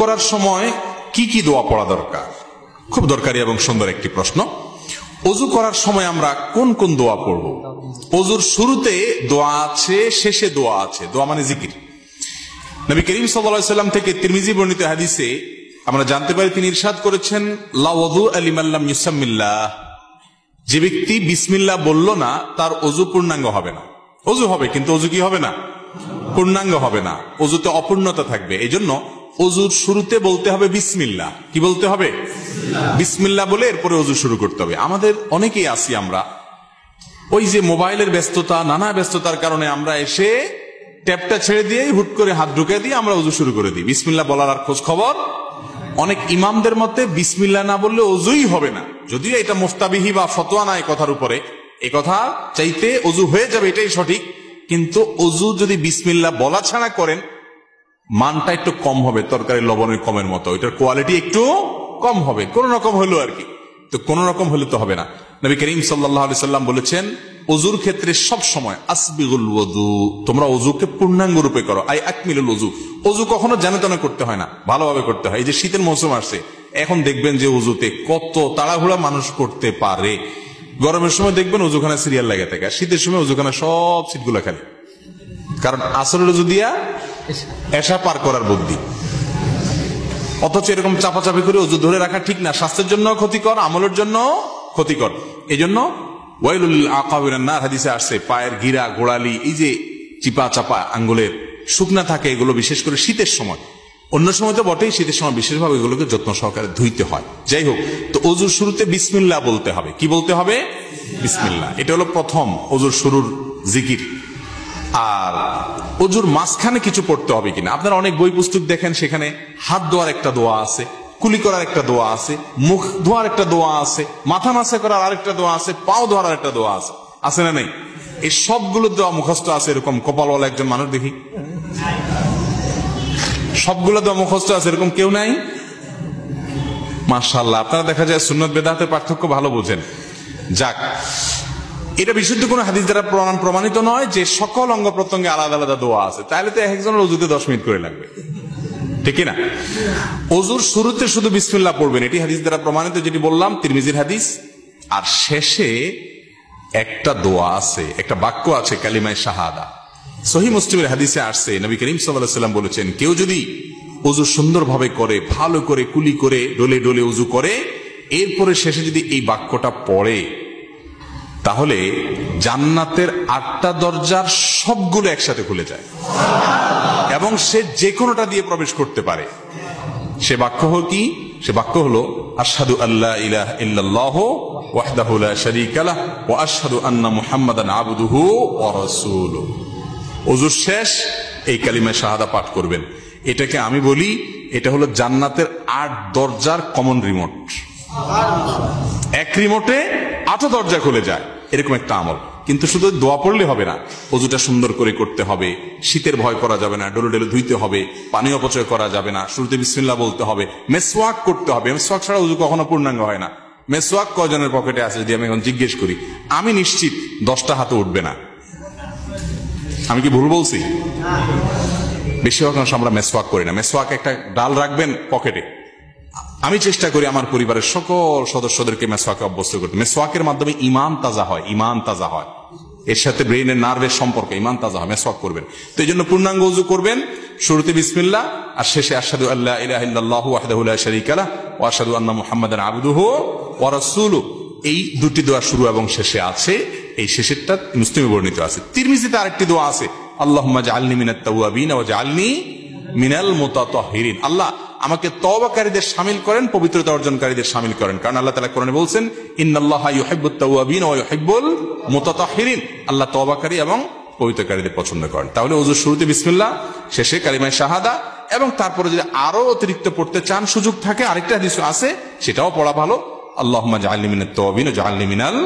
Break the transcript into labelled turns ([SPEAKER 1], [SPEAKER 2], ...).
[SPEAKER 1] করার সময় কি কি দোয়া পড়া দরকার? খুব দরকারি এবং সুন্দর একটি প্রশ্ন। ওযু করার সময় আমরা কোন কোন দোয়া পড়ব? ওযুর শুরুতে দোয়া আছে, শেষে দোয়া আছে। দোয়া মানে জিকির। নবী করিম সাল্লাল্লাহু আলাইহি ওয়াসাল্লাম থেকে তিরমিজি বর্ণিত হাদিসে আমরা জানতে পারি, তিনি ইরশাদ করেছেন, লা ওযু লিমান লাম ইউসাম্মিল্লাহ। যে ব্যক্তি বিসমিল্লাহ বলল না, তার ওযু পূর্ণাঙ্গ হবে না। ওযু হবে কিন্তু ওযু কি হবে না? পূর্ণাঙ্গ হবে না। ওযুতে অপূর্ণতা থাকবে। এজন্য ওযুর শুরুতে বলতে হবে বিসমিল্লাহ। কি বলতে হবে? বিসমিল্লাহ বলে এরপরে ওযু শুরু করতে হবে। আমাদের অনেকেই আছি, আমরা ওই যে মোবাইলের ব্যস্ততা, নানা ব্যস্ততার কারণে আমরা এসে ট্যাপটা ছেড়ে দিয়ে হুট করে হাত ঢুকে দিয়ে আমরা ওযু শুরু করে দিই। বিসমিল্লাহ বলার আর খোঁজ খবর। অনেক ইমামদের মতে বিসমিল্লাহ না বললে ওযুই হবে না। যদিও এটা মুফতাবিহি বা ফতোয়া নাই কথার উপরে, এই কথা চাইতে ওযু হয়ে যাবে এটাই সঠিক, কিন্তু ওযু যদি বিসমিল্লাহ বলা ছাড়া করেন, মানটা একটু কম হবে, তরকারি লবণের কমের মতো, এটার কোয়ালিটি একটু কম হবে। কোন রকম হলো আর কি। তো কোন রকম হলে তো হবে না। নবী করিম সাল্লাল্লাহু আলাইহি সাল্লাম বলেছেন, ওযুর ক্ষেত্রে সব সময় আসবিগুল ওযু, তোমরা ওযুকে পূর্ণাঙ্গ রূপে করো। আই আকমিলুল ওযু। ওযু কখনো জানাতনা করতে হয় না, ভালোভাবে করতে হয়। এই যে শীতের মৌসুম আসছে, এখন দেখবেন যে ওযুতে কত তাড়াহুড়া মানুষ করতে পারে। গরমের সময় দেখবেন ওযুখানা সিরিয়াল লাগে থাকে, আর শীতের সময় ওযুখানা সব সিটগুলা খালি। কারণ আসরের ওযু দিয়া এশা পার করার বুদ্ধি। অথচ এরকম চাপাচাপি করে ওযু ধরে রাখা ঠিক না, স্বাস্থ্যের জন্য ক্ষতিকর, আমলের জন্য ক্ষতিকর। এই জন্য ওয়াইলুল আকাবিরান নার হাদিসে আসছে, পায়ের গিরা, গোড়ালি, এই যে চিপা চাপা আঙ্গুলের শুকনা থাকে, এগুলো বিশেষ করে শীতের সময়, অন্য সময় তো বটেই, শীতের সময় বিশেষভাবে এগুলোকে যত্ন সহকারে ধুইতে হয়। যাই হোক, তো ওযুর শুরুতে বিসমিল্লাহ বলতে হবে। কি বলতে হবে? বিসমিল্লাহ। এটা হলো প্রথম ওযুর শুরুর জিকির। আর ওযুর মাঝখানে কিছু পড়তে হবে কিনা, আপনারা অনেক বই পুস্তক দেখেন, সেখানে হাত ধোয়ার একটা দোয়া আছে, কুলি করার একটা দোয়া আছে, মুখ ধোয়ার একটা দোয়া আছে, মাথা মাসা করার আরেকটা দোয়া আছে, পাও ধোয়ার আরেকটা দোয়া আছে। আছে না নেই? এই সবগুলো দোয়া মুখস্থ আছে এরকম কপালওয়ালা একজন মানুষ দেখি? সবগুলো দোয়া মুখস্থ আছে এরকম কেউ নাই? মাশাআল্লাহ, আপনারা দেখা যায় সুন্নাত বেদাতের পার্থক্য ভালো বোঝেন। যাক, এটা বিশুদ্ধ কোন হাদিস দ্বারা প্রমাণিত নয় যে সকল অঙ্গ প্রত্যঙ্গে আলাদা আলাদা দোয়া আছে। তাহলে তো একজনের ওযুতে 10 মিনিট করে লাগবে, ঠিক না? ওযুর শুরুতে শুধু বিসমিল্লাহ পড়বেন, এটি হাদিস দ্বারা প্রমাণিত, যেটি বললাম তিরমিজির হাদিস। আর শেষে একটা দোয়া আছে, একটা বাক্য আছে, কালিমায়ে শাহাদা। সহিহ মুসলিমের হাদিসে আসছে, নবী করিম সাল্লাল্লাহু আলাইহি ওয়াসাল্লাম বলেছেন, কেউ যদি ওযু সুন্দরভাবে করে, ভালো করে কুলি করে, ডলে ডলে ওযু করে, এরপরে শেষে যদি এই বাক্যটা পড়ে, তাহলে জান্নাতের 8টা দরজার সবগুলো একসাথে খুলে যায় এবং সে যে কোনোটা দিয়ে প্রবেশ করতে পারে। সে বাক্য হলো কি? সে বাক্য হলো আশহাদু আল্লা ইলাহা ইল্লাল্লাহু ওয়াহদাহু লা শারীকা লাহু ওয়া আশহাদু আন্না মুহাম্মাদান আবদুহু ওয়া রাসূলুহু। ওযুর শেষ এই কালিমা শাহাদা পাঠ করবেন। এটাকে আমি বলি, এটা হলো জান্নাতের 8 দরজার কমন রিমোট। এক রিমোটে 8 দরজা খুলে যায়, এরকম একটা আমল। কিন্তু শুধু দোয়া পড়লে হবে না, ওযুটা সুন্দর করে করতে হবে, শীতের ভয় করা যাবে না, ডলে ডলে ধুইতে হবে, পানি অপচয় করা যাবে না, শুরুতে বিসমিল্লাহ বলতে হবে, মেসওয়াক করতে হবে। মেসওয়াক ছাড়া ওযু কখনো পূর্ণাঙ্গ হয় না। মেসওয়াক কয়জনের পকেটে আছে যদি আমি এখন জিজ্ঞেস করি? আমি নিশ্চিত 10টা হাতে উঠবে না। আমি কি ভুল বলছি? বেশিরভাগ মানুষ আমরা মেসওয়াক করি না। মেসওয়াক একটা ডাল রাখবেন পকেটে। আমি চেষ্টা করি আমার পরিবারের সকল সদস্যদেরকে মেসওয়াকে অভ্যস্ত করতে। মেসওয়াকের মাধ্যমে ঈমান তাজা হয়, ঈমান তাজা হয়, এর সাথে ব্রেইনের নার্ভের সম্পর্ক, ঈমান তাজা হয়। মেসওয়াক করবেন। তো এই জন্য পূর্ণাঙ্গ ওযু করবেন, শুরুতে বিসমিল্লাহ আর শেষে আশহাদু আল্লা ইলাহা ইল্লাল্লাহু ওয়াহদাহু লা শারীকা লাহু ওয়া আশহাদু আন্না মুহাম্মাদান আবদুহু ওয়া রাসূলুহু। এই দুটি দোয়া শুরু এবং শেষে আছে। এই শেষেরটা মুসলিমে বর্ণিত আছে। তিরমিজিতে আরেকটি দোয়া আছে, আল্লাহুম্মা জাআলনি মিনাত তাওয়াবিন ওয়া জাআলনি মিনাল মুতাতাহহিরিন। আল্লাহ আমাকে তওবাকারীদের শামিল করেন, পবিত্রতা অর্জনকারীদের শামিল করেন। কারণ আল্লাহ তাআলা কোরআনে বলছেন, ইন্নাল্লাহা ইউহিব্বুত তাওয়াবিন ওয়া ইউহিব্বুল মুতাতাহহিরিন। আল্লাহ তওবাকারী এবং পবিত্রকারীদের পছন্দ করেন। তাহলে ওযুর শুরুতে বিসমিল্লাহ, শেষে কালিমায়ে শাহাদা, এবং তারপরে যদি আরো অতিরিক্ত পড়তে চান, সুযোগ থাকে, আরেকটা হাদিস আছে, সেটাও পড়া ভালো, আল্লাহুম্মা জাআলনি মিনাত তাওয়াবিন ওয়া জাআলনি মিনাল